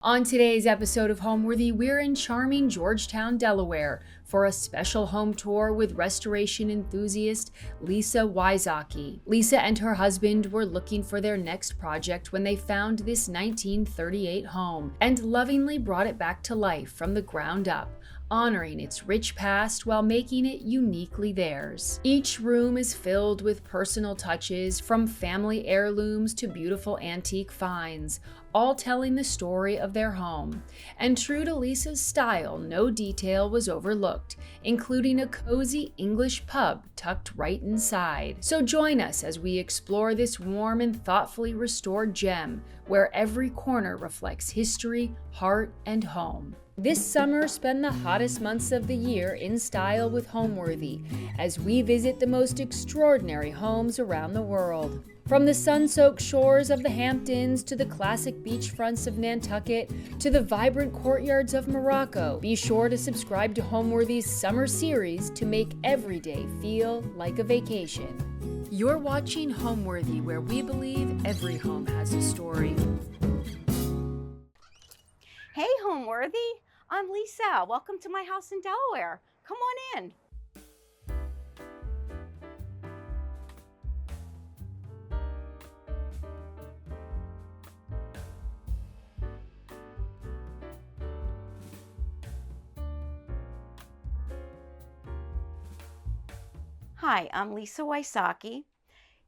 On today's episode of Homeworthy, we're in charming Georgetown, Delaware, for a special home tour with restoration enthusiast Lisa Wysocki. Lisa and her husband were looking for their next project when they found this 1938 home and lovingly brought it back to life from the ground up, honoring its rich past while making it uniquely theirs. Each room is filled with personal touches, from family heirlooms to beautiful antique finds, all telling the story of their home. And true to Lisa's style, no detail was overlooked, including a cozy English pub tucked right inside. So join us as we explore this warm and thoughtfully restored gem, where every corner reflects history, heart, and home. This summer, spend the hottest months of the year in style with Homeworthy as we visit the most extraordinary homes around the world. From the sun-soaked shores of the Hamptons to the classic beachfronts of Nantucket to the vibrant courtyards of Morocco, be sure to subscribe to Homeworthy's summer series to make every day feel like a vacation. You're watching Homeworthy, where we believe every home has a story. Hey, Homeworthy. I'm Lisa. Welcome to my house in Delaware. Come on in. Hi, I'm Lisa Wysocki.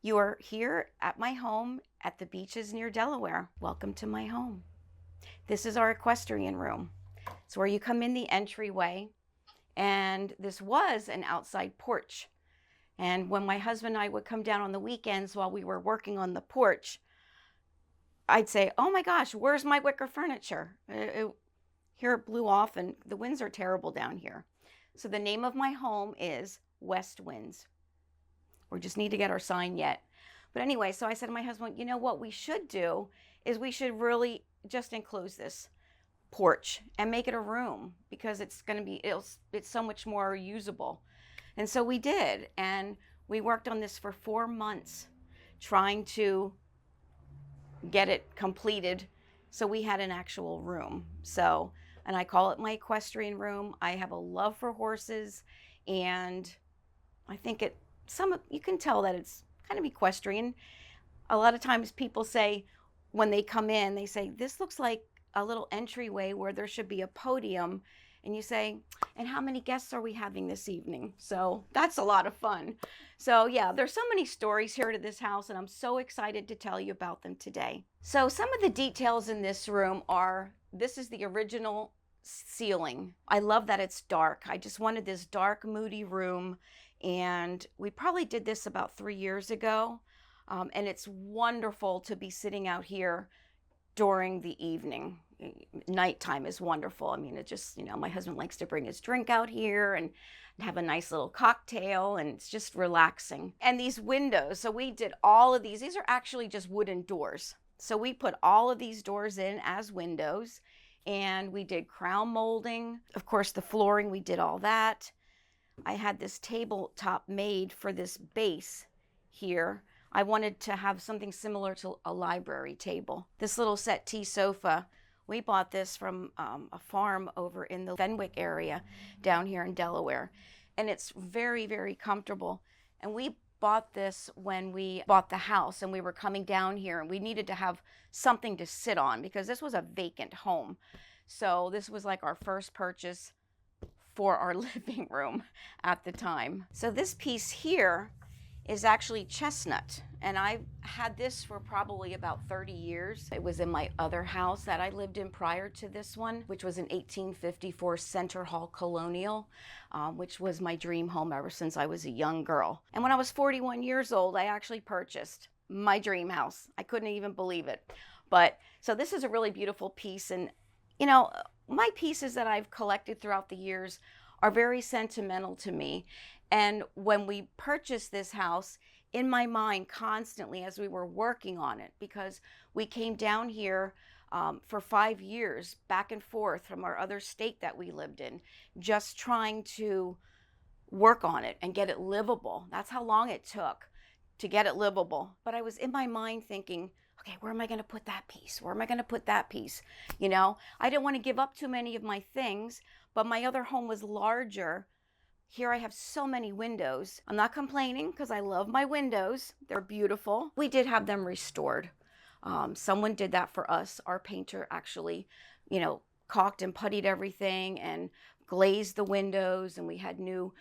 You are here at my home at the beaches near Delaware. Welcome to my home. This is our equestrian room. It's where you come in the entryway, and this was an outside porch. And when my husband and I would come down on the weekends while we were working on the porch, I'd say, oh my gosh, where's my wicker furniture? Here it blew off, and the winds are terrible down here. So the name of my home is West Winds. We just need to get our sign yet. But anyway, so I said to my husband, you know what we should do is we should really just enclose this porch and make it a room, because it's so much more usable. And so we did, and we worked on this for 4 months trying to get it completed so we had an actual room. So, and I call it my equestrian room. I have a love for horses, and I think you can tell that it's kind of equestrian. A lot of times people say, when they come in, they say, this looks like a little entryway where there should be a podium. And you say, and how many guests are we having this evening? So that's a lot of fun. So yeah, there's so many stories here to this house, and I'm so excited to tell you about them today. So some of the details in this room are, this is the original ceiling. I love that it's dark. I just wanted this dark, moody room. And we probably did this about 3 years ago. And it's wonderful to be sitting out here during the evening. Nighttime is wonderful. I mean, it just, my husband likes to bring his drink out here and have a nice little cocktail, and it's just relaxing. And these windows, so we did all of these are actually just wooden doors. So we put all of these doors in as windows, and we did crown molding. Of course, the flooring, we did all that. I had this tabletop made for this base here. I wanted to have something similar to a library table. This little settee sofa, we bought this from a farm over in the Fenwick area down here in Delaware. And it's very, very comfortable. And we bought this when we bought the house, and we were coming down here, and we needed to have something to sit on because this was a vacant home. So this was like our first purchase for our living room at the time. So this piece here is actually chestnut, and I've had this for probably about 30 years. It was in my other house that I lived in prior to this one, which was an 1854 Center Hall Colonial, which was my dream home ever since I was a young girl. And when I was 41 years old, I actually purchased my dream house. I couldn't even believe it. But so this is a really beautiful piece, and my pieces that I've collected throughout the years are very sentimental to me. And when we purchased this house, in my mind constantly as we were working on it, because we came down here for 5 years back and forth from our other state that we lived in, just trying to work on it and get it livable. That's how long it took to get it livable. But I was in my mind thinking, okay, where am I going to put that piece? Where am I going to put that piece? You know, I didn't want to give up too many of my things, but my other home was larger. Here I have so many windows. I'm not complaining because I love my windows. They're beautiful. We did have them restored. Someone did that for us. Our painter actually, you know, caulked and puttied everything and glazed the windows, and we had new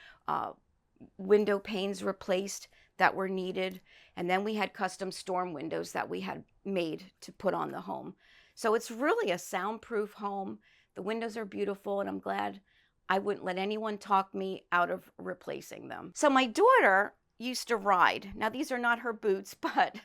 window panes replaced that were needed. And then we had custom storm windows that we had made to put on the home. So it's really a soundproof home. The windows are beautiful, and I'm glad I wouldn't let anyone talk me out of replacing them. So my daughter used to ride. Now these are not her boots, but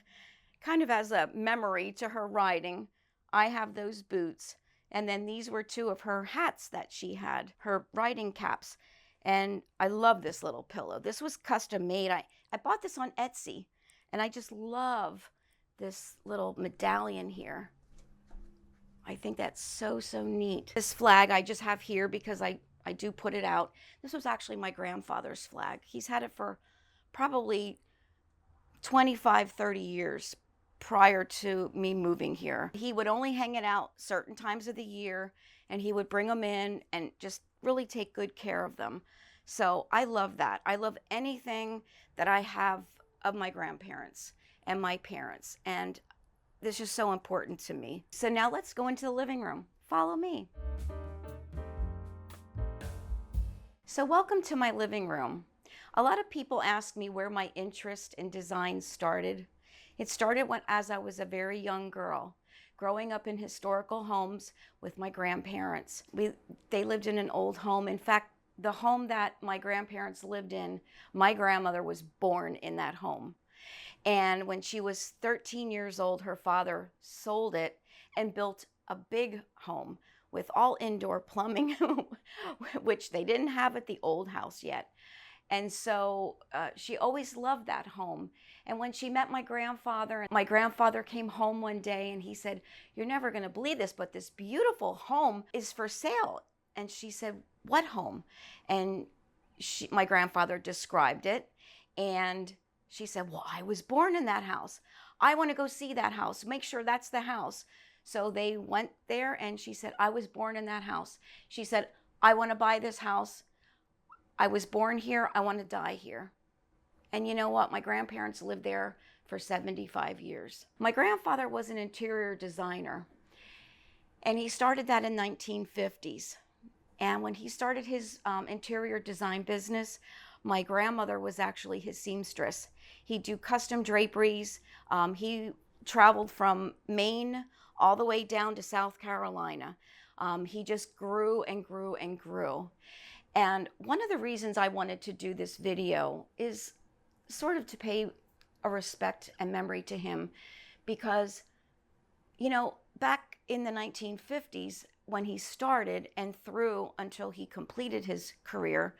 kind of as a memory to her riding, I have those boots. And then these were two of her hats that she had, her riding caps. And I love this little pillow. This was custom made. I bought this on Etsy, and I just love this little medallion here. I think that's so, so neat. This flag I just have here because I do put it out. This was actually my grandfather's flag. He's had it for probably 25, 30 years prior to me moving here. He would only hang it out certain times of the year, and he would bring them in and just really take good care of them. So I love that. I love anything that I have of my grandparents and my parents, and this is so important to me. So now let's go into the living room. Follow me. So welcome to my living room. A lot of people ask me where my interest in design started. It started as I was a very young girl, growing up in historical homes with my grandparents. They lived in an old home. In fact, the home that my grandparents lived in, my grandmother was born in that home. And when she was 13 years old, her father sold it and built a big home with all indoor plumbing, which they didn't have at the old house yet. And so she always loved that home. And when she met my grandfather came home one day and he said, "You're never going to believe this, but this beautiful home is for sale." And she said, "What home?" And my grandfather described it. And she said, "Well, I was born in that house. I want to go see that house. Make sure that's the house." So they went there, and she said, "I was born in that house." She said, "I want to buy this house. I was born here. I want to die here." And you know what? My grandparents lived there for 75 years. My grandfather was an interior designer, and he started that in 1950s. And when he started his interior design business, my grandmother was actually his seamstress. He'd do custom draperies. He traveled from Maine all the way down to South Carolina. He just grew and grew and grew. And one of the reasons I wanted to do this video is sort of to pay a respect and memory to him, because, you know, back in the 1950s, when he started and through until he completed his career,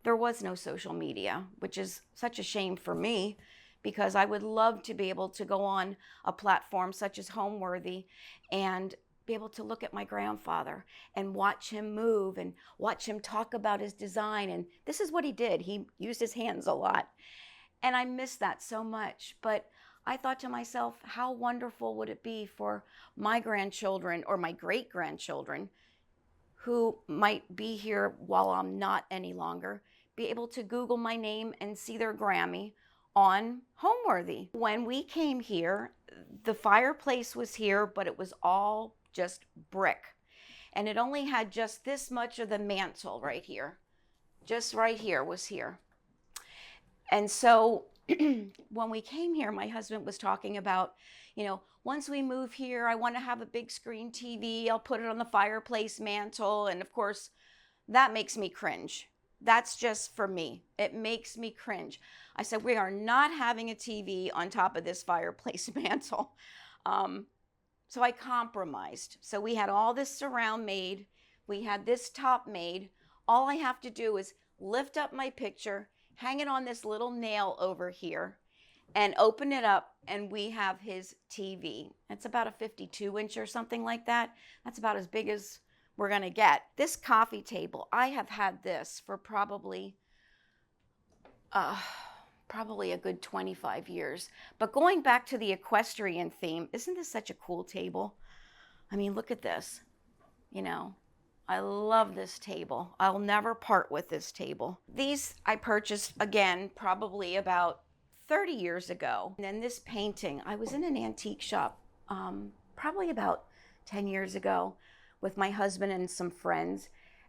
there was no social media, which is such a shame for me, because I would love to be able to go on a platform such as Homeworthy and be able to look at my grandfather and watch him move and watch him talk about his design. And this is what he did. He used his hands a lot. And I miss that so much. But I thought to myself, how wonderful would it be for my grandchildren or my great-grandchildren who might be here while I'm not any longer, be able to Google my name and see their Grammy on Homeworthy. When we came here, the fireplace was here, but it was all just brick. And it only had just this much of the mantle right here. Just right here was here. And so when we came here, my husband was talking about, you know, once we move here, I want to have a big screen TV. I'll put it on the fireplace mantle. And of course, that makes me cringe. That's just for me. It makes me cringe. I said, we are not having a TV on top of this fireplace mantle. So I compromised. So we had all this surround made. We had this top made. All I have to do is lift up my picture, hang it on this little nail over here, and open it up, and we have his TV. It's about a 52-inch or something like that. That's about as big as we're going to get. This coffee table, I have had this for probably probably a good 25 years. But going back to the equestrian theme, isn't this such a cool table? I mean, look at this. You know, I love this table. I'll never part with this table. These I purchased, again, probably about 30 years ago. And then this painting, I was in an antique shop probably about 10 years ago with my husband and some friends.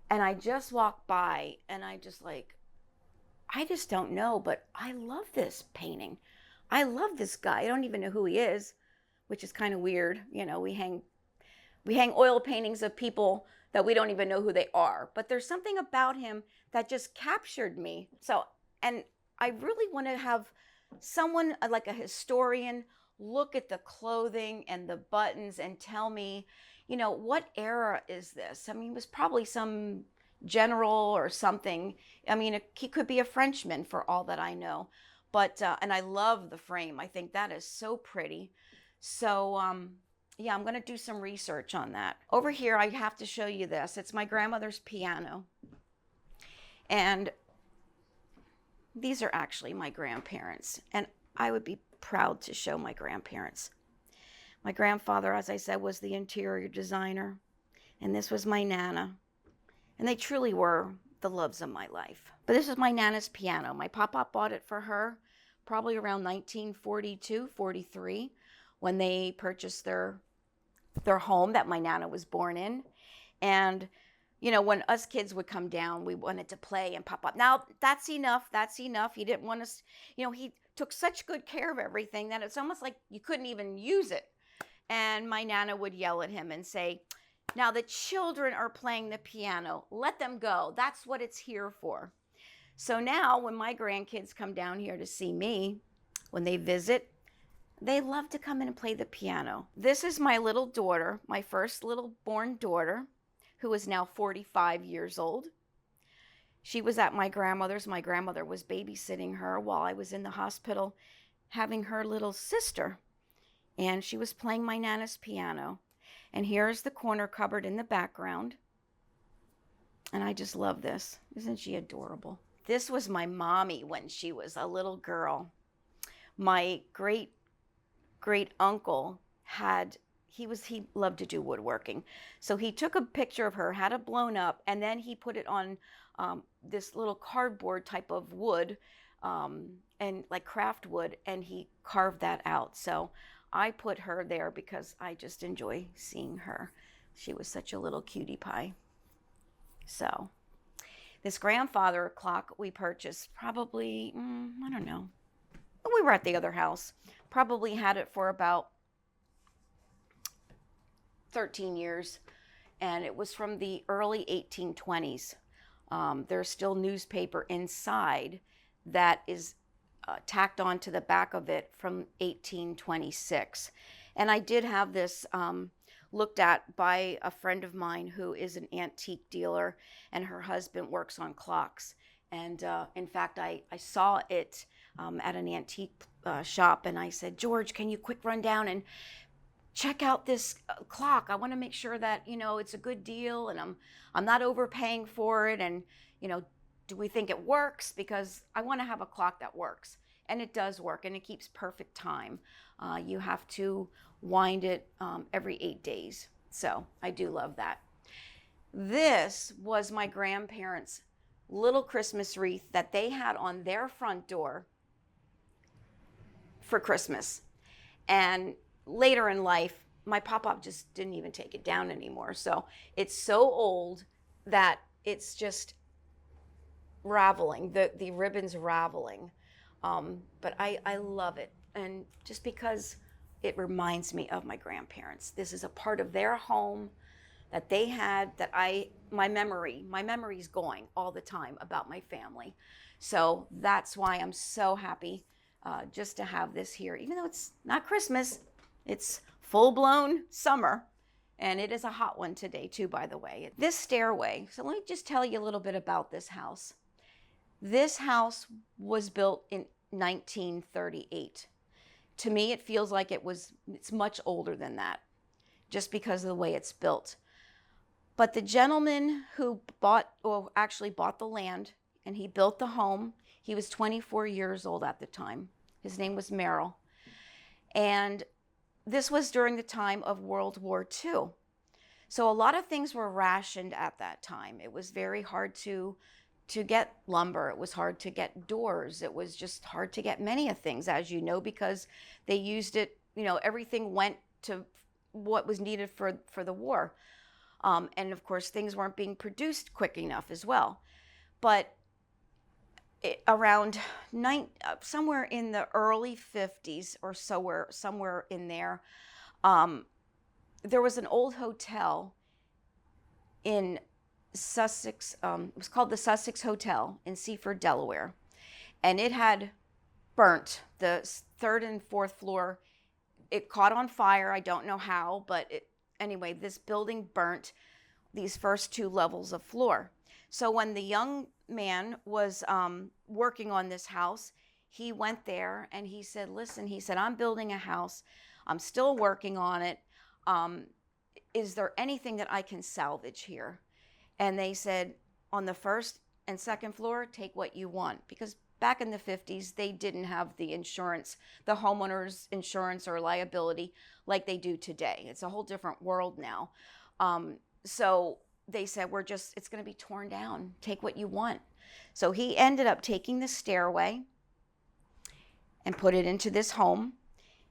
And I just walked by and I just don't know, but I love this painting. I love this guy. I don't even know who he is, which is kind of weird. You know, we hang oil paintings of people that we don't even know who they are, but there's something about him that just captured me. So, and I really want to have someone like a historian look at the clothing and the buttons and tell me, you know, what era is this? I mean, it was probably some general or something. I mean, he could be a Frenchman for all that I know. But, and I love the frame. I think that is so pretty. So, yeah, I'm going to do some research on that. Over here, I have to show you this. It's my grandmother's piano. And these are actually my grandparents. And I would be proud to show my grandparents. My grandfather, as I said, was the interior designer. And this was my Nana. And they truly were the loves of my life. But this is my Nana's piano. My papa bought it for her probably around 1942, 43, when they purchased their home that my Nana was born in. And, you know, when us kids would come down, we wanted to play and pop up. Now, that's enough. That's enough. He didn't want us, you know, he took such good care of everything that it's almost like you couldn't even use it. And my Nana would yell at him and say, now the children are playing the piano. Let them go. That's what it's here for. So now when my grandkids come down here to see me, when they visit, they love to come in and play the piano. This is my little daughter, my first little born daughter, who is now 45 years old. She was at my grandmother's. My grandmother was babysitting her while I was in the hospital having her little sister. And she was playing my Nana's piano. And here's the corner cupboard in the background. And I just love this. Isn't she adorable? This was my mommy when she was a little girl. My great uncle he loved to do woodworking. So he took a picture of her, had it blown up, and then he put it on this little cardboard type of wood, and like craft wood, and he carved that out. So I put her there because I just enjoy seeing her. She was such a little cutie pie. So this grandfather clock we purchased probably, I don't know. We were at the other house. Probably had it for about 13 years. And it was from the early 1820s. There's still newspaper inside that is tacked on to the back of it from 1826. And I did have this looked at by a friend of mine who is an antique dealer, and her husband works on clocks. And in fact, I saw it at an antique shop, and I said, George, can you quick run down and check out this clock? I want to make sure that, you know, it's a good deal and I'm not overpaying for it. And, you know, do we think it works? Because I want to have a clock that works. And it does work, and it keeps perfect time. You have to wind it every 8 days. So I do love that. This was my grandparents' little Christmas wreath that they had on their front door for Christmas. And later in life, my pop-up just didn't even take it down anymore. So it's so old that it's just raveling, the ribbon's raveling. But I love it. And just because it reminds me of my grandparents. This is a part of their home that they had that my memory's going all the time about my family. So that's why I'm so happy just to have this here. Even though it's not Christmas, it's full-blown summer. And it is a hot one today too, by the way. This stairway, so let me just tell you a little bit about this house. This house was built in 1938. To me, it feels like it's much older than that, just because of the way it's built. But the gentleman who actually bought the land, and he built the home, He was 24 years old at the time. His name was Merrill. And this was during the time of World War II. So a lot of things were rationed at that time. It was very hard to get lumber. It was hard to get doors. It was just hard to get many of things, as you know, because they used it, everything went to what was needed for the war. And of course, things weren't being produced quick enough as well. But around somewhere in the early 50s or somewhere in there, there was an old hotel in Sussex. It was called the Sussex Hotel in Seaford, Delaware. And it had burnt. The third and fourth floor, it caught on fire. I don't know how, but anyway, this building burnt these first two levels of floor. So when the young man was working on this house, he went there and he said, listen, he said, I'm building a house. I'm still working on it. Is there anything that I can salvage here? And they said, on the first and second floor, take what you want. Because back in the 50s, they didn't have the insurance, the homeowner's insurance or liability like they do today. It's a whole different world now. So they said, it's going to be torn down. Take what you want. So he ended up taking the stairway and put it into this home.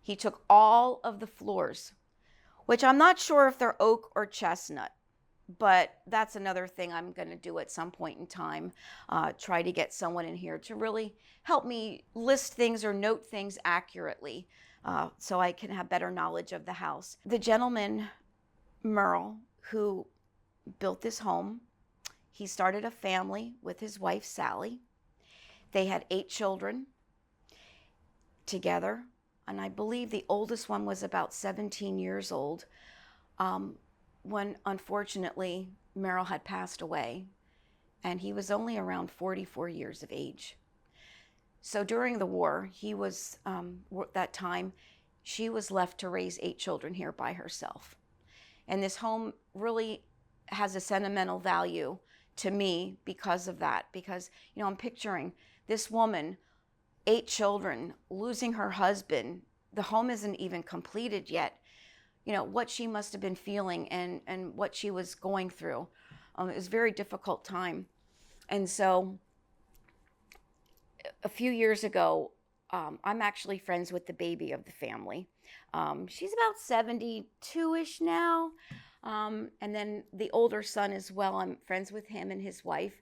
He took all of the floors, which I'm not sure if they're oak or chestnut, but that's another thing I'm going to do at some point in time. Try to get someone in here to really help me list things or note things accurately so I can have better knowledge of the house. The gentleman, Merle, who built this home, he started a family with his wife, Sally. They had 8 children together, and I believe the oldest one was about 17 years old when, unfortunately, Merrill had passed away, and he was only around 44 years of age. So during the war, he was, that time, she was left to raise 8 children here by herself. And this home really has a sentimental value to me because of that. Because, I'm picturing this woman, 8 children, losing her husband. The home isn't even completed yet. What she must have been feeling and what she was going through. It was a very difficult time. And so a few years ago, I'm actually friends with the baby of the family. She's about 72-ish now. And then the older son as well, I'm friends with him and his wife.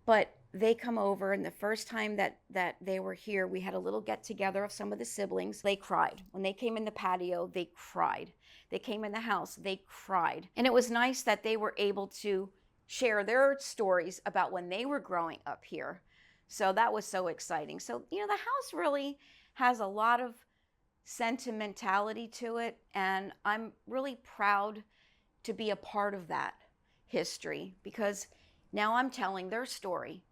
But they come over, and the first time that they were here, we had a little get together of some of the siblings. They cried. When they came in the patio, they cried. They came in the house, they cried. And it was nice that they were able to share their stories about when they were growing up here. So that was so exciting. So, the house really has a lot of sentimentality to it, and I'm really proud to be a part of that history, because now I'm telling their story,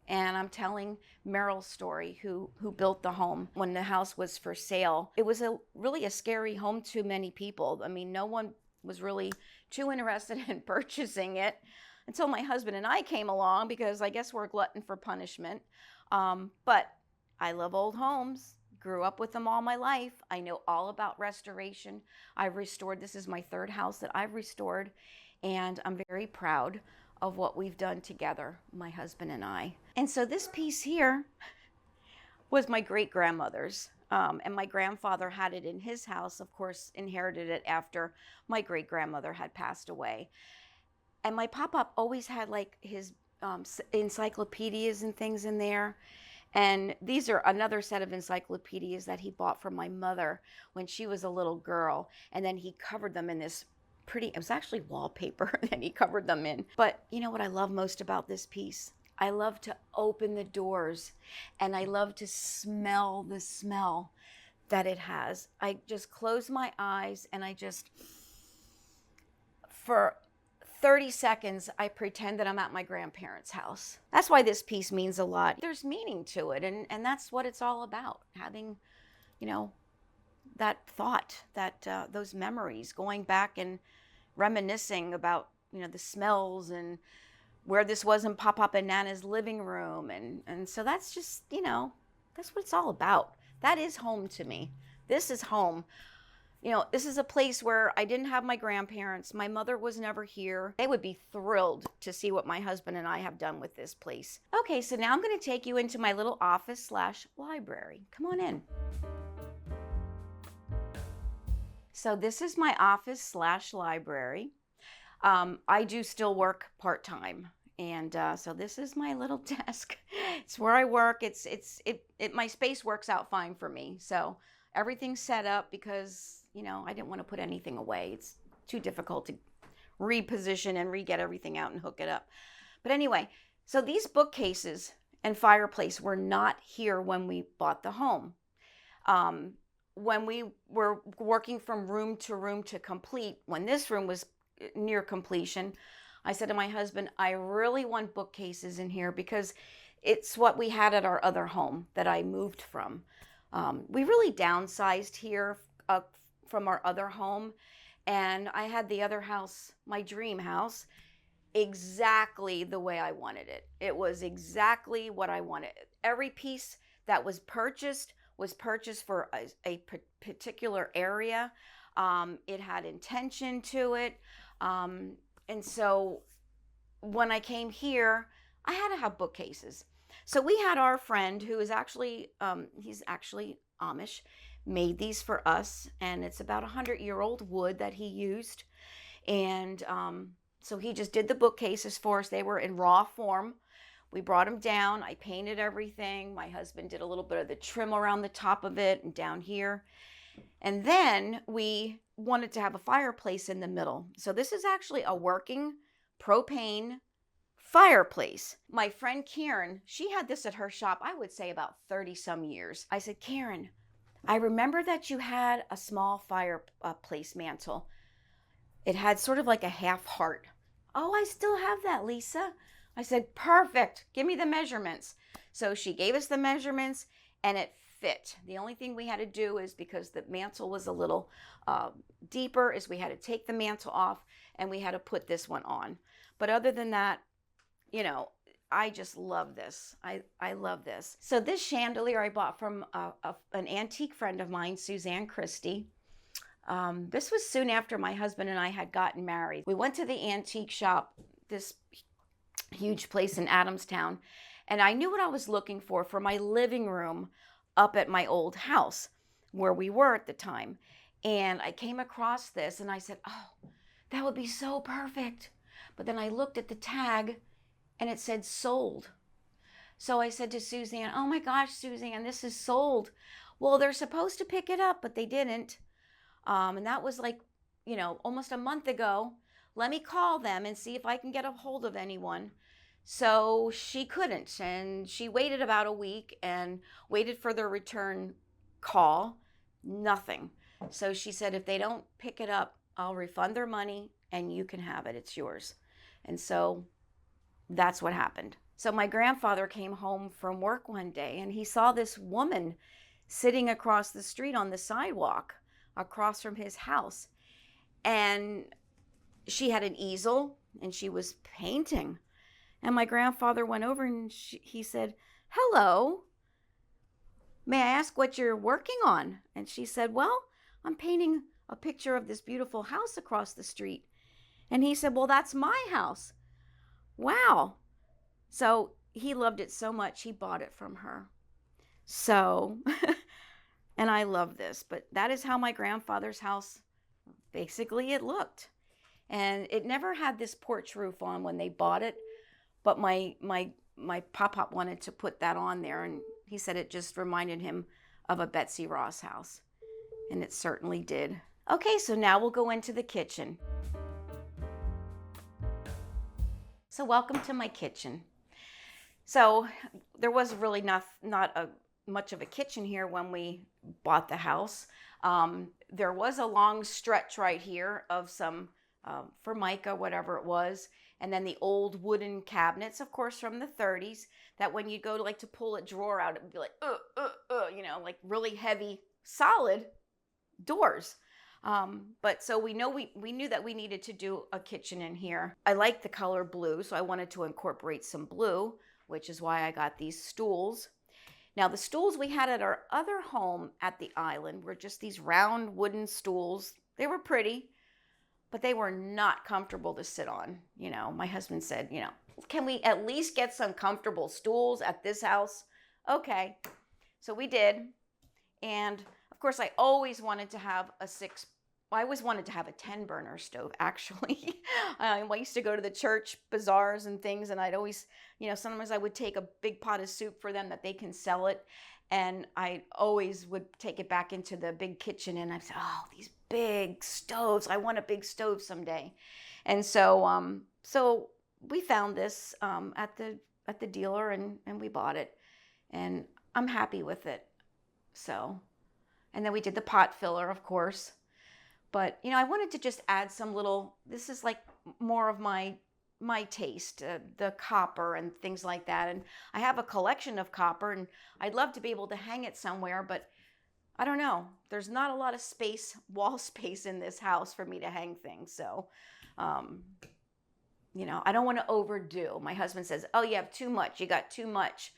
and I'm telling Merrill's story, who built the home. When the house was for sale, it was really a scary home to many people. I mean, no one was really too interested in purchasing it until my husband and I came along, because I guess we're a glutton for punishment. But I love old homes. Grew up with them all my life. I know all about restoration. I've restored, this is my 3rd house that I've restored, and I'm very proud of what we've done together, my husband and I. And so this piece here was my great-grandmother's, and my grandfather had it in his house, of course, inherited it after my great-grandmother had passed away. And my pop-up always had like his encyclopedias and things in there. And these are another set of encyclopedias that he bought from my mother when she was a little girl. And then he covered them in this it was actually wallpaper that he covered them in. But you know what I love most about this piece? I love to open the doors, and I love to smell the smell that it has. I just close my eyes, and for 30 seconds, I pretend that I'm at my grandparents' house. That's why this piece means a lot. There's meaning to it, and that's what it's all about, having, that thought, those memories, going back and reminiscing about, the smells and where this was in Pop and Nana's living room. And so that's just, that's what it's all about. That is home to me. This is home. This is a place where I didn't have my grandparents. My mother was never here. They would be thrilled to see what my husband and I have done with this place. Okay, so now I'm going to take you into my little office/library. Come on in. So this is my office/library. I do still work part-time. And so this is my little desk. It's where I work. My space works out fine for me. So everything's set up because, I didn't want to put anything away. It's too difficult to reposition and re-get everything out and hook it up. But anyway, so these bookcases and fireplace were not here when we bought the home. When we were working from room to complete, when this room was near completion, I said to my husband, I really want bookcases in here because it's what we had at our other home that I moved from. We really downsized here from our other home, and I had the other house, my dream house, exactly the way I wanted it. It was exactly what I wanted. Every piece that was purchased for a particular area. It had intention to it. And so when I came here, I had to have bookcases. So we had our friend who is actually, he's actually Amish, made these for us. And it's about 100-year-old wood that he used. And so he just did the bookcases for us. They were in raw form. We brought them down. I painted everything. My husband did a little bit of the trim around the top of it and down here. And then we wanted to have a fireplace in the middle. So this is actually a working propane fireplace. My friend Karen, she had this at her shop, I would say about 30 some years. I said, Karen, I remember that you had a small fireplace mantle. It had sort of like a half heart. Oh, I still have that, Lisa. I said, perfect. Give me the measurements. So she gave us the measurements and it fit. The only thing we had to do is, because the mantle was a little deeper, is we had to take the mantle off and we had to put this one on. But other than that, I just love this. I love this. So this chandelier I bought from an antique friend of mine, Suzanne Christie. This was soon after my husband and I had gotten married. We went to the antique shop, this huge place in Adamstown, and I knew what I was looking for my living room up at my old house where we were at the time. And I came across this and I said, oh, that would be so perfect. But then I looked at the tag and it said sold. So I said to Suzanne, oh my gosh, Suzanne, this is sold. Well, they're supposed to pick it up, but they didn't. And that was like, almost a month ago. Let me call them and see if I can get a hold of anyone. So she couldn't, and she waited about a week and waited for their return call. Nothing. So she said, if they don't pick it up, I'll refund their money and you can have it. It's yours. And so that's what happened. So my grandfather came home from work one day and he saw this woman sitting across the street on the sidewalk across from his house. And she had an easel and she was painting. And my grandfather went over and he said, hello, may I ask what you're working on? And she said, well, I'm painting a picture of this beautiful house across the street. And he said, well, that's my house. Wow. So he loved it so much, he bought it from her. So, and I love this, but that is how my grandfather's house, basically it looked. And it never had this porch roof on when they bought it, but my pop-pop wanted to put that on there, and he said it just reminded him of a Betsy Ross house, and it certainly did. Okay, so now we'll go into the kitchen. So welcome to my kitchen. So there was really not much of a kitchen here when we bought the house. There was a long stretch right here of some Formica, whatever it was, and then the old wooden cabinets, of course, from the 30s, that when you go to pull a drawer out, it would be like, like really heavy, solid doors. But so we knew that we needed to do a kitchen in here. I like the color blue, so I wanted to incorporate some blue, which is why I got these stools. Now, the stools we had at our other home at the island were just these round wooden stools. They were pretty, but they were not comfortable to sit on. You know, my husband said, you know, can we at least get some comfortable stools at this house? Okay, so we did. And of course, I always wanted to have I always wanted to have a 10-burner stove, actually. I used to go to the church bazaars and things, and I'd always, you know, sometimes I would take a big pot of soup for them that they can sell it. And I always would take it back into the big kitchen, and I'd say, oh, these big stoves. I want a big stove someday. And so, so we found this at the dealer, and we bought it. And I'm happy with it. So, and then we did the pot filler, of course. But, you know, I wanted to just add some little, this is like more of my taste, the copper and things like that. And I have a collection of copper, and I'd love to be able to hang it somewhere, but I don't know. There's not a lot of space, wall space in this house for me to hang things. So, you know, I don't want to overdo. My husband says, oh, you have too much. You got too much.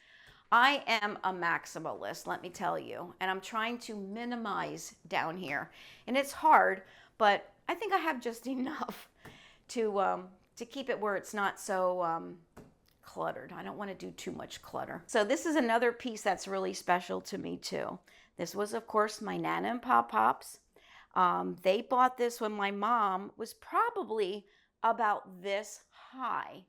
I am a maximalist, let me tell you, and I'm trying to minimize down here. And it's hard, but I think I have just enough to keep it where it's not so cluttered. I don't want to do too much clutter. So this is another piece that's really special to me too. This was, of course, my Nana and Pop-Pops. They bought this when my mom was probably about this high,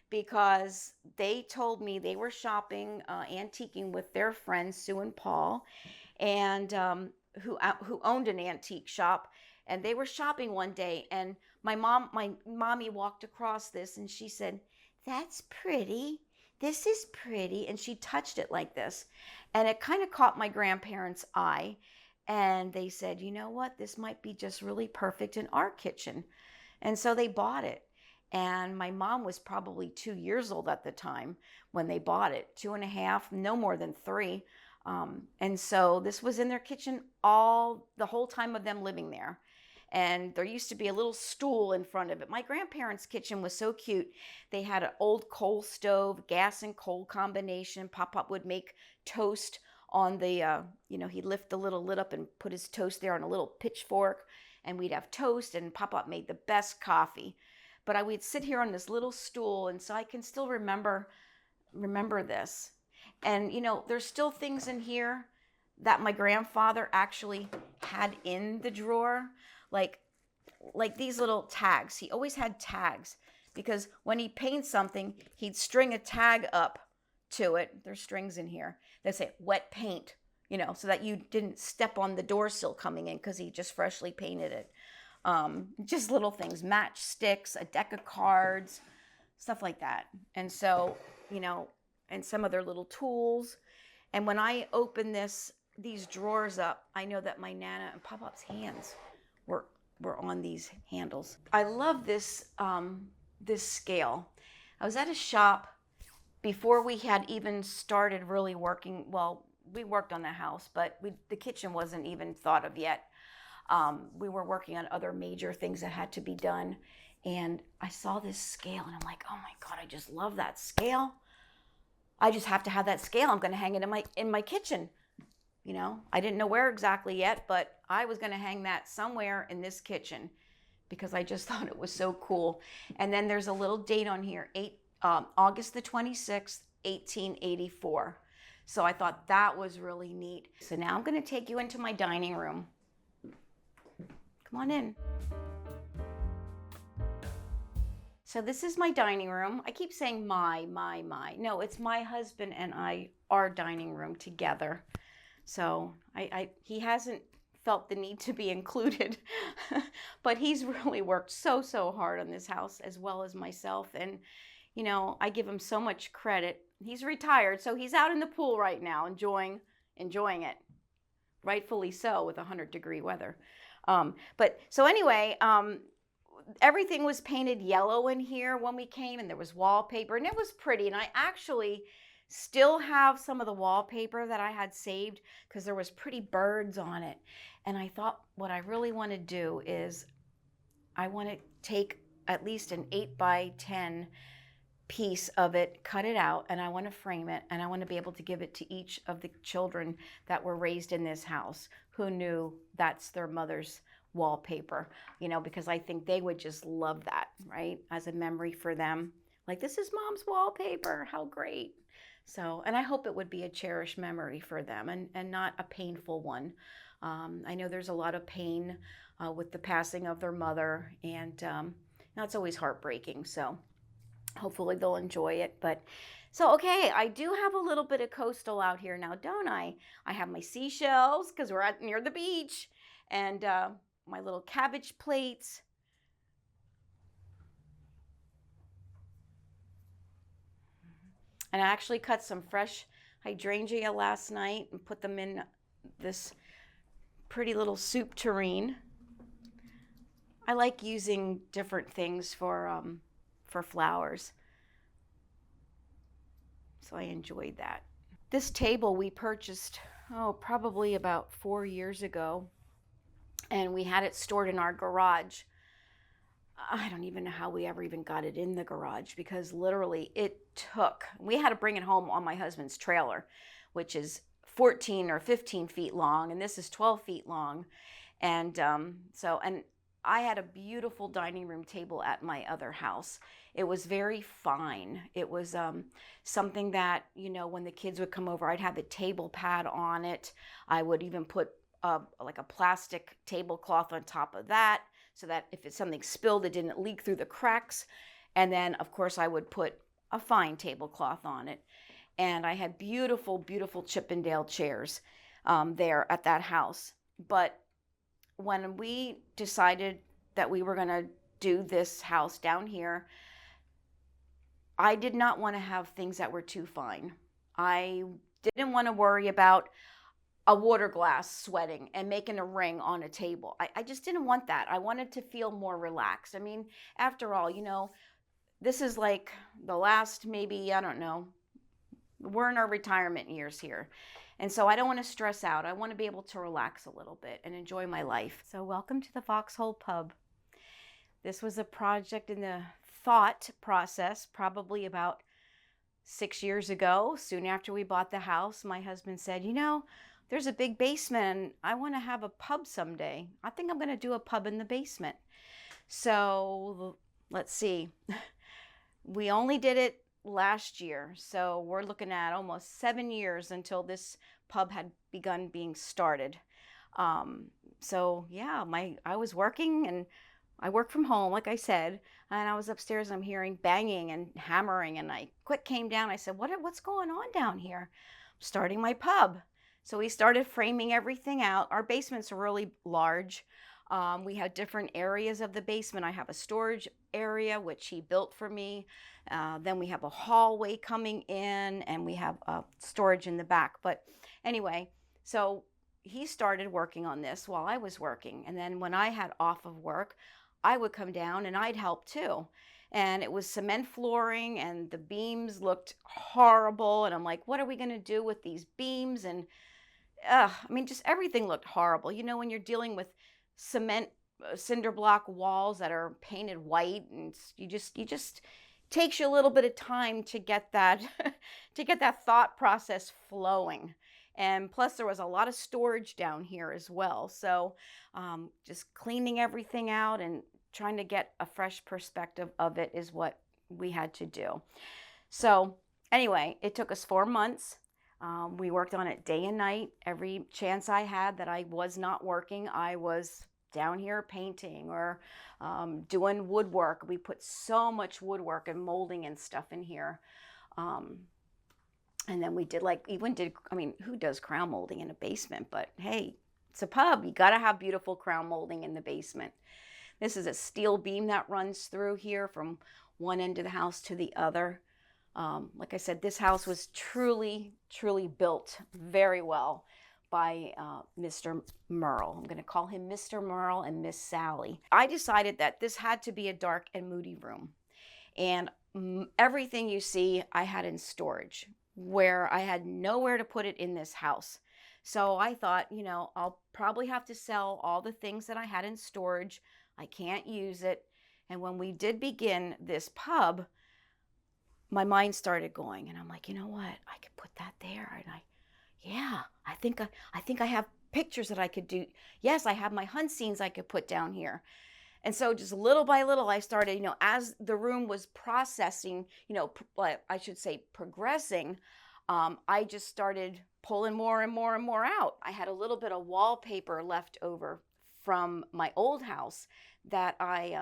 because they told me they were shopping, antiquing with their friends, Sue and Paul, and who owned an antique shop. And they were shopping one day, and my mommy walked across this, and she said, that's pretty. This is pretty. And she touched it like this. And it kind of caught my grandparents' eye. And they said, you know what? This might be just really perfect in our kitchen. And so they bought it. And my mom was probably 2 years old at the time when they bought it, 2.5, no more than 3. And so this was in their kitchen the whole time of them living there. And there used to be a little stool in front of it. My grandparents' kitchen was so cute. They had an old coal stove, gas and coal combination. Pop-Pop would make toast on the, you know, he'd lift the little lid up and put his toast there on a little pitchfork. And we'd have toast, and Pop-Pop made the best coffee. But I would sit here on this little stool, and so I can still remember this. And, you know, there's still things in here that my grandfather actually had in the drawer, like these little tags. He always had tags, because when he paints something, he'd string a tag up to it. There's strings in here that say wet paint, you know, so that you didn't step on the door sill coming in, because he just freshly painted it. Just little things, matchsticks, a deck of cards, stuff like that. And so, you know, and some other little tools. And when I open these drawers up, I know that my Nana and Pop-Pop's hands were on these handles. I love this, this scale. I was at a shop before we had even started really working. Well, we worked on the house, but the kitchen wasn't even thought of yet. We were working on other major things that had to be done. And I saw this scale, and I'm like, oh my God, I just love that scale. I just have to have that scale. I'm going to hang it in my kitchen. You know, I didn't know where exactly yet, but I was going to hang that somewhere in this kitchen, because I just thought it was so cool. And then there's a little date on here, August the 26th, 1884. So I thought that was really neat. So now I'm going to take you into my dining room. Come on in. So this is my dining room. I keep saying my. No, it's my husband and our dining room together. So he hasn't felt the need to be included, but he's really worked so hard on this house, as well as myself. And, you know, I give him so much credit. He's retired, so he's out in the pool right now, enjoying it. Rightfully so, with 100-degree weather. But so anyway, everything was painted yellow in here when we came, and there was wallpaper, and it was pretty. And I actually Still have some of the wallpaper that I had saved because there was pretty birds on it. And I thought what I really want to do is I want to take at least an 8 by 10 piece of it, cut it out, and I want to frame it, and I want to be able to give it to each of the children that were raised in this house who knew that's their mother's wallpaper, you know, because I think they would just love that, right? As a memory for them. Like, this is mom's wallpaper, how great. So, and I hope it would be a cherished memory for them and not a painful one. I know there's a lot of pain with the passing of their mother, and that's always heartbreaking. So hopefully they'll enjoy it. But so, okay, I do have a little bit of coastal out here now, don't I? I have my seashells because we're near the beach, and my little cabbage plates. And I actually cut some fresh hydrangea last night and put them in this pretty little soup tureen. I like using different things for flowers, so I enjoyed that. This table we purchased, probably about 4 years ago, and we had it stored in our garage. I don't even know how we ever even got it in the garage because literally we had to bring it home on my husband's trailer, which is 14 or 15 feet long, and this is 12 feet long. And and I had a beautiful dining room table at my other house. It was very fine. It was something that, you know, when the kids would come over, I'd have a table pad on it. I would even put like a plastic tablecloth on top of that, so that if it's something spilled, it didn't leak through the cracks. And then, of course, I would put a fine tablecloth on it. And I had beautiful, beautiful Chippendale chairs there at that house. But when we decided that we were going to do this house down here, I did not want to have things that were too fine. I didn't want to worry about a water glass sweating and making a ring on a table. I just didn't want that. I wanted to feel more relaxed. I mean, after all, you know, this is like the last, maybe, I don't know, we're in our retirement years here. And so I don't want to stress out. I want to be able to relax a little bit and enjoy my life. So welcome to the Foxhole Pub. This was a project in the thought process, probably about 6 years ago. Soon after we bought the house, my husband said, you know, there's a big basement and I want to have a pub someday. I think I'm going to do a pub in the basement. So let's see. We only did it last year. So we're looking at almost 7 years until this pub had begun being started. So yeah, I was working, and I work from home, like I said, and I was upstairs and I'm hearing banging and hammering, and I came down. I said, what's going on down here? I'm starting my pub. So we started framing everything out. Our basement's really large. We had different areas of the basement. I have a storage area, which he built for me. Then we have a hallway coming in, and we have storage in the back. But anyway, so he started working on this while I was working. And then when I had off of work, I would come down and I'd help too. And it was cement flooring, and the beams looked horrible. And I'm like, what are we going to do with these beams? And I mean, just everything looked horrible. You know, when you're dealing with cement cinder block walls that are painted white, and you just takes you a little bit of time to get that to get that thought process flowing. And plus there was a lot of storage down here as well. So just cleaning everything out and trying to get a fresh perspective of it is what we had to do. So anyway, it took us 4 months. We worked on it day and night. Every chance I had that I was not working, I was down here painting or doing woodwork. We put so much woodwork and molding and stuff in here. And then we did I mean, who does crown molding in a basement? But hey, it's a pub. You got to have beautiful crown molding in the basement. This is a steel beam that runs through here from one end of the house to the other. Like I said, this house was truly, truly built very well by Mr. Merle. I'm going to call him Mr. Merle and Miss Sally. I decided that this had to be a dark and moody room. And everything you see, I had in storage. where I had nowhere to put it in this house. So I thought, I'll probably have to sell all the things that I had in storage. I can't use it. And when we did begin this pub, my mind started going, and I'm like, you know what? I could put that there. And I think I have pictures that I could do. Yes, I have my hunt scenes I could put down here. And so just little by little, I started, as the room was processing, I should say progressing, I just started pulling more and more and more out. I had a little bit of wallpaper left over from my old house that I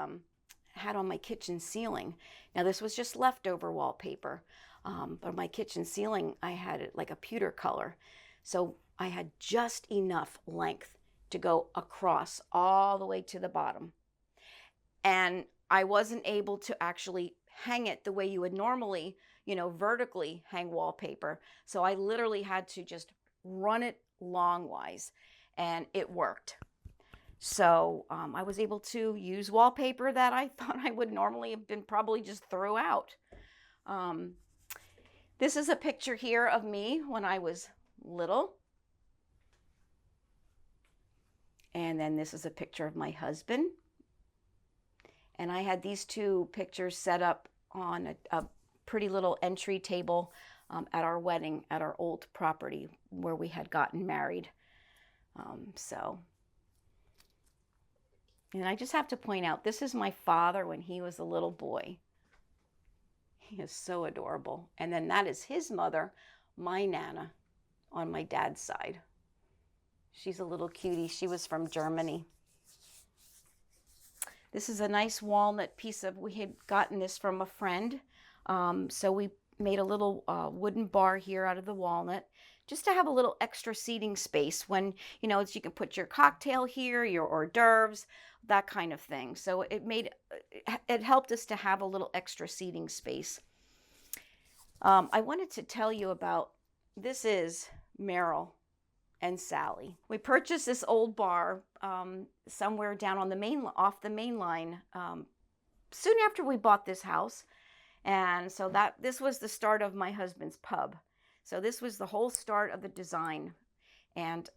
had on my kitchen ceiling. Now this was just leftover wallpaper, but my kitchen ceiling, I had it like a pewter color. So I had just enough length to go across all the way to the bottom. And I wasn't able to actually hang it the way you would normally, vertically hang wallpaper. So I literally had to just run it longwise, and it worked. So I was able to use wallpaper that I thought I would normally have been probably just throw out. This is a picture here of me when I was little. And then this is a picture of my husband. And I had these two pictures set up on a pretty little entry table at our wedding at our old property where we had gotten married. And I just have to point out, this is my father when he was a little boy. He is so adorable. And then that is his mother, my Nana, on my dad's side. She's a little cutie. She was from Germany. This is a nice walnut piece we had gotten this from a friend. So we made a little wooden bar here out of the walnut, just to have a little extra seating space when, you can put your cocktail here, your hors d'oeuvres, that kind of thing. So it helped us to have a little extra seating space. I wanted to tell you about, this is Meryl and Sally. We purchased this old bar somewhere down on off the main line soon after we bought this house. And so this was the start of my husband's pub. So this was the whole start of the design. And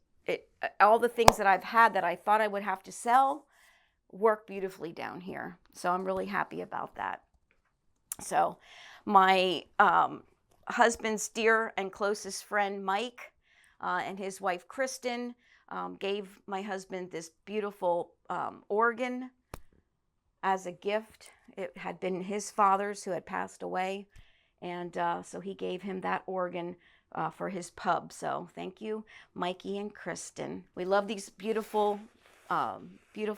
all the things that I've had that I thought I would have to sell work beautifully down here. So I'm really happy about that. So my husband's dear and closest friend, Mike, and his wife, Kristen, gave my husband this beautiful organ as a gift. It had been his father's who had passed away. And so he gave him that organ for his pub. So thank you, Mikey and Kristen. We love these beautiful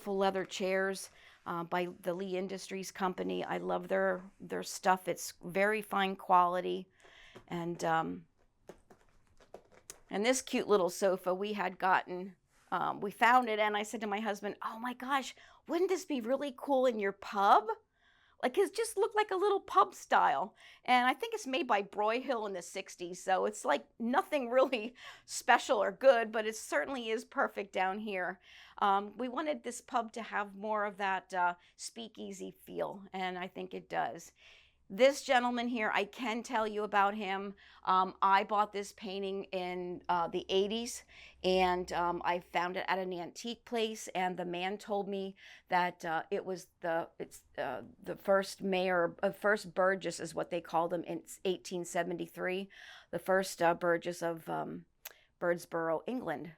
leather chairs by the Lee Industries Company. I love their stuff. It's very fine quality. And this cute little sofa we had gotten, we found it, and I said to my husband, oh my gosh, wouldn't this be really cool in your pub? Like, it just looked like a little pub style. And I think it's made by Broyhill in the 60s. So it's like nothing really special or good, but it certainly is perfect down here. We wanted this pub to have more of that speakeasy feel, and I think it does. This gentleman here, I can tell you about him. I bought this painting in the 80s, and I found it at an antique place, and the man told me that it was the first mayor, first Burgess is what they called him in 1873, the first Burgess of Birdsboro, England.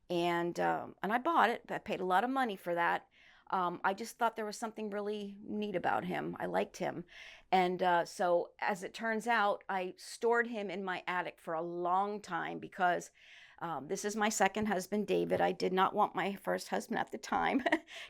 And I bought it. I paid a lot of money for that. I just thought there was something really neat about him. I liked him. And so as it turns out, I stored him in my attic for a long time because this is my second husband, David. I did not want my first husband at the time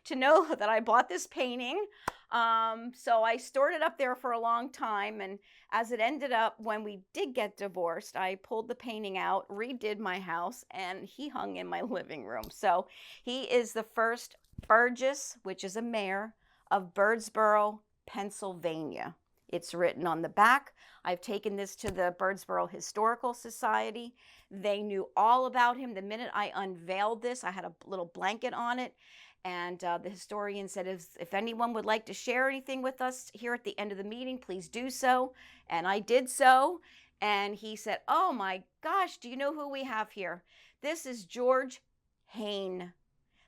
to know that I bought this painting. So I stored it up there for a long time. And as it ended up, when we did get divorced, I pulled the painting out, redid my house, and he hung in my living room. So he is the first Burgess, which is a mayor of Birdsboro, Pennsylvania. It's written on the back. I've taken this to the Birdsboro Historical Society. They knew all about him. The minute I unveiled this, I had a little blanket on it. And the historian said, if anyone would like to share anything with us here at the end of the meeting, please do so. And I did so. And he said, oh my gosh, do you know who we have here? This is George Hayne,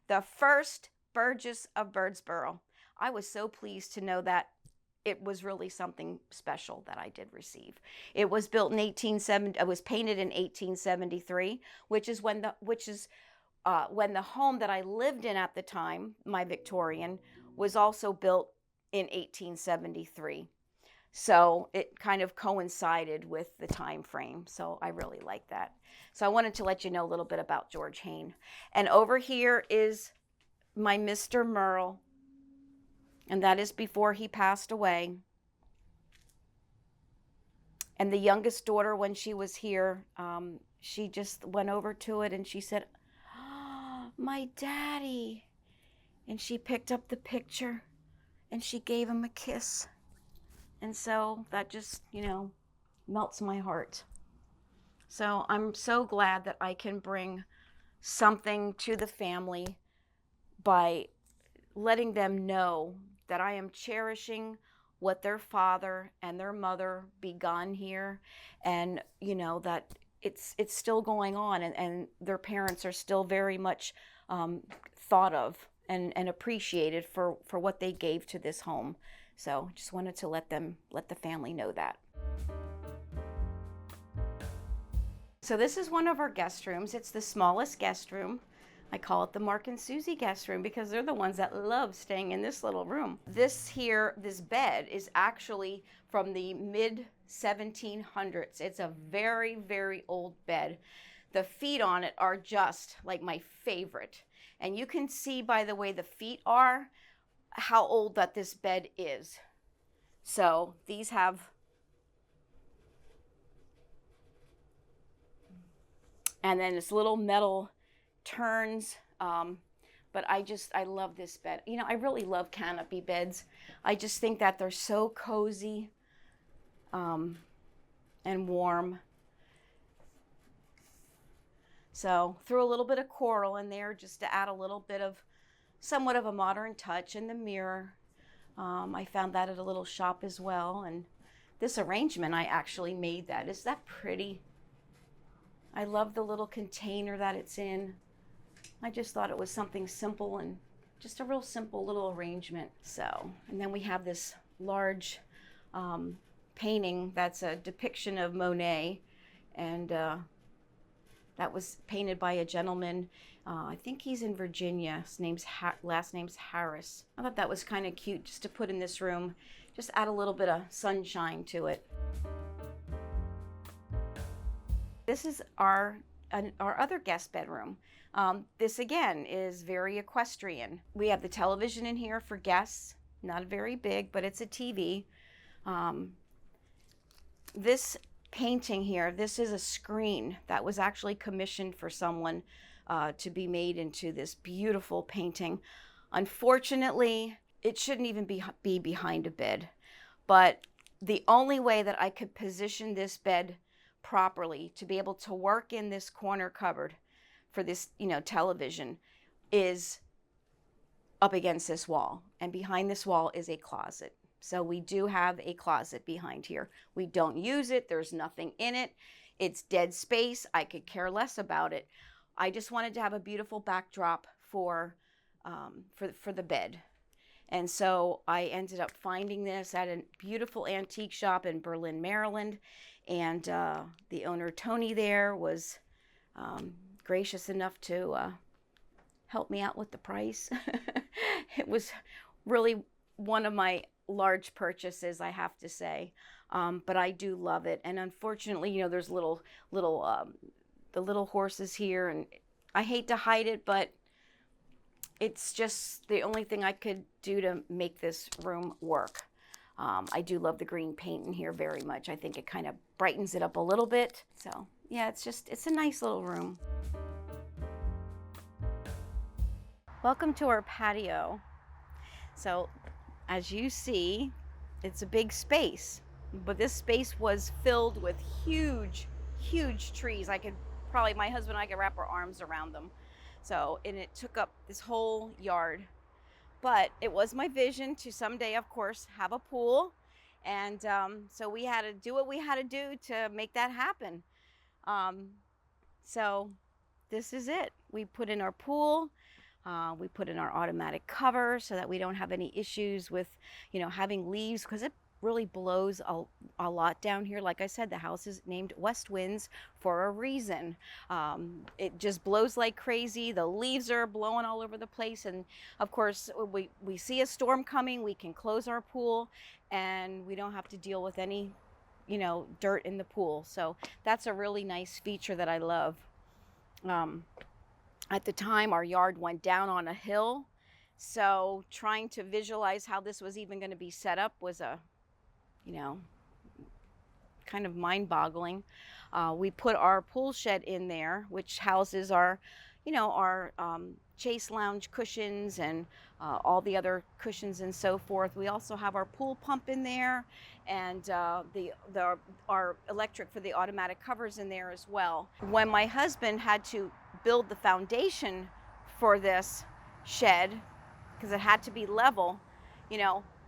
the first Burgess of Birdsboro. I was so pleased to know that it was really something special that I did receive. It was built in 1870. It was painted in 1873, which is when the home that I lived in at the time, my Victorian, was also built in 1873. So it kind of coincided with the time frame. So I really like that. So I wanted to let you know a little bit about George Hayne. And over here is my Mr. Merle. And that is before he passed away. And the youngest daughter, when she was here, she just went over to it and she said, oh, my daddy. And she picked up the picture and she gave him a kiss. And so that just, melts my heart. So I'm so glad that I can bring something to the family by letting them know that I am cherishing what their father and their mother begun here, and that it's still going on, and their parents are still very much thought of and appreciated for what they gave to this home. So just wanted to let the family know that. So this is one of our guest rooms. It's the smallest guest room. I call it the Mark and Susie guest room because they're the ones that love staying in this little room. This bed is actually from the mid 1700s. It's a very, very old bed. The feet on it are just like my favorite. And you can see by the way the feet are how old that this bed is. So these have, and then this little metal turns, but I love this bed. I really love canopy beds. I just think that they're so cozy and warm. So threw a little bit of coral in there just to add a little bit of somewhat of a modern touch. In the mirror, I found that at a little shop as well. And this arrangement, I actually made that. Is that pretty? I love the little container that it's in. I just thought it was something simple and just a real simple little arrangement. So, and then we have this large painting that's a depiction of Monet, and that was painted by a gentleman. I think he's in Virginia. His last name's Harris. I thought that was kind of cute just to put in this room, just add a little bit of sunshine to it. This is our other guest bedroom. This again is very equestrian. We have the television in here for guests, not very big, but it's a TV. This painting here, this is a screen that was actually commissioned for someone to be made into this beautiful painting. Unfortunately, it shouldn't even be behind a bed, but the only way that I could position this bed properly to be able to work in this corner cupboard for this, television is up against this wall, and behind this wall is a closet. So we do have a closet behind here. We don't use it. There's nothing in it. It's dead space. I could care less about it. I just wanted to have a beautiful backdrop for the bed. And so I ended up finding this at a beautiful antique shop in Berlin, Maryland. And the owner, Tony, there was gracious enough to help me out with the price. It was really one of my large purchases, I have to say, but I do love it. And unfortunately, there's the little horses here, and I hate to hide it, but it's just the only thing I could do to make this room work. I do love the green paint in here very much. I think it kind of brightens it up a little bit. So yeah, it's a nice little room. Welcome to our patio. So as you see, it's a big space, but this space was filled with huge, huge trees. My husband and I could wrap our arms around them. So, and it took up this whole yard. But it was my vision to someday, of course, have a pool And so we had to do what we had to do to make that happen. So this is it. We put in our pool. We put in our automatic cover so that we don't have any issues with, having leaves, because it really blows a lot down here. Like I said, the house is named West Winds for a reason. It just blows like crazy. The leaves are blowing all over the place. And of course, we see a storm coming, we can close our pool and we don't have to deal with any, dirt in the pool. So that's a really nice feature that I love. At the time, our yard went down on a hill. So trying to visualize how this was even going to be set up was kind of mind-boggling. We put our pool shed in there, which houses our chase lounge cushions and all the other cushions and so forth. We also have our pool pump in there, and our electric for the automatic covers in there as well. When my husband had to build the foundation for this shed, because it had to be level,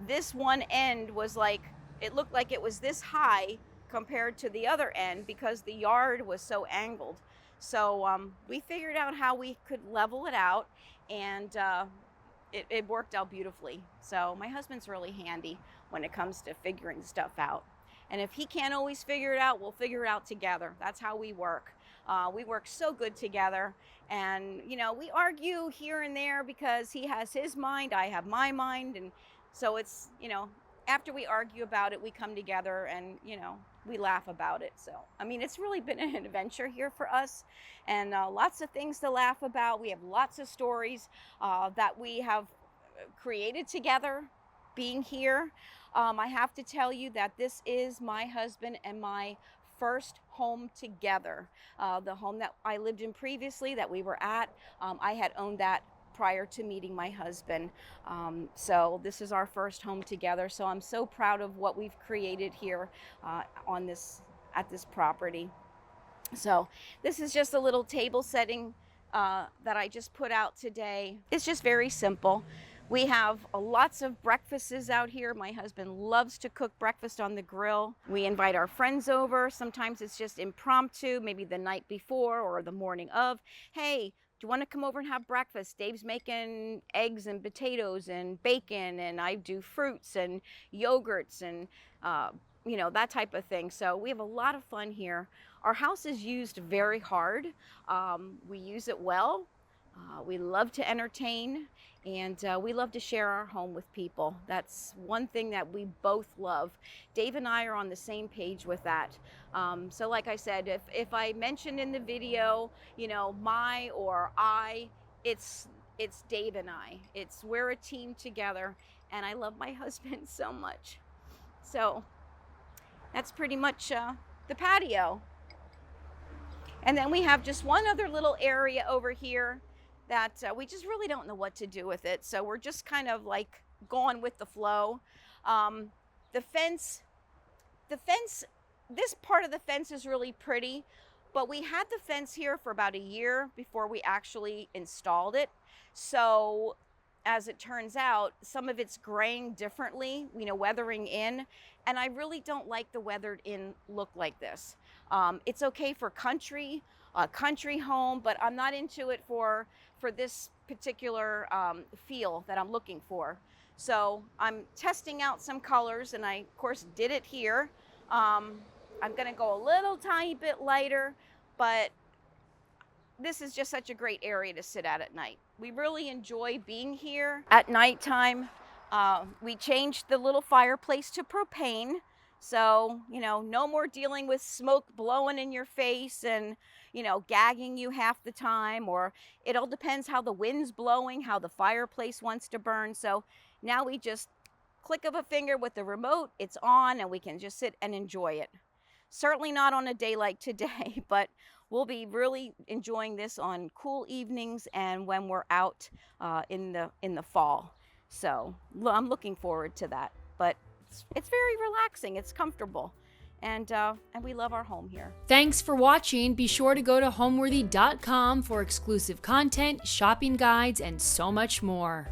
this one end was like, it looked like it was this high compared to the other end because the yard was so angled. So we figured out how we could level it out, and it worked out beautifully. So my husband's really handy when it comes to figuring stuff out. And if he can't always figure it out, we'll figure it out together. That's how we work. We work so good together, and we argue here and there because he has his mind, I have my mind, and so it's, after we argue about it, we come together and, we laugh about it. So, it's really been an adventure here for us, and lots of things to laugh about. We have lots of stories that we have created together being here. I have to tell you that this is my husband and my first home together. The home that I lived in previously that we were at, I had owned that prior to meeting my husband. So this is our first home together. So I'm so proud of what we've created here at this property. So this is just a little table setting that I just put out today. It's just very simple. We have lots of breakfasts out here. My husband loves to cook breakfast on the grill. We invite our friends over. Sometimes it's just impromptu, maybe the night before or the morning of. Hey, do you want to come over and have breakfast? Dave's making eggs and potatoes and bacon, and I do fruits and yogurts and that type of thing. So we have a lot of fun here. Our house is used very hard. We use it well. We love to entertain, and we love to share our home with people. That's one thing that we both love. Dave and I are on the same page with that. So like I said, if I mentioned in the video, my or I, it's Dave and I. We're a team together, and I love my husband so much. So that's pretty much the patio. And then we have just one other little area over here that we just really don't know what to do with it. So we're just kind of like going with the flow. The fence, this part of the fence is really pretty, but we had the fence here for about a year before we actually installed it. So as it turns out, some of it's graying differently, weathering in, and I really don't like the weathered in look like this. It's okay for a country home, but I'm not into it for this particular feel that I'm looking for. So I'm testing out some colors, and I of course did it here. I'm gonna go a little tiny bit lighter, but this is just such a great area to sit at night. We really enjoy being here at nighttime. We changed the little fireplace to propane. So, no more dealing with smoke blowing in your face and, gagging you half the time, or it all depends how the wind's blowing, how the fireplace wants to burn. So now we just click of a finger with the remote, it's on, and we can just sit and enjoy it. Certainly not on a day like today, but we'll be really enjoying this on cool evenings and when we're out in the fall. So I'm looking forward to that. But it's very relaxing. It's comfortable. And we love our home here. Thanks for watching. Be sure to go to homeworthy.com for exclusive content, shopping guides, and so much more.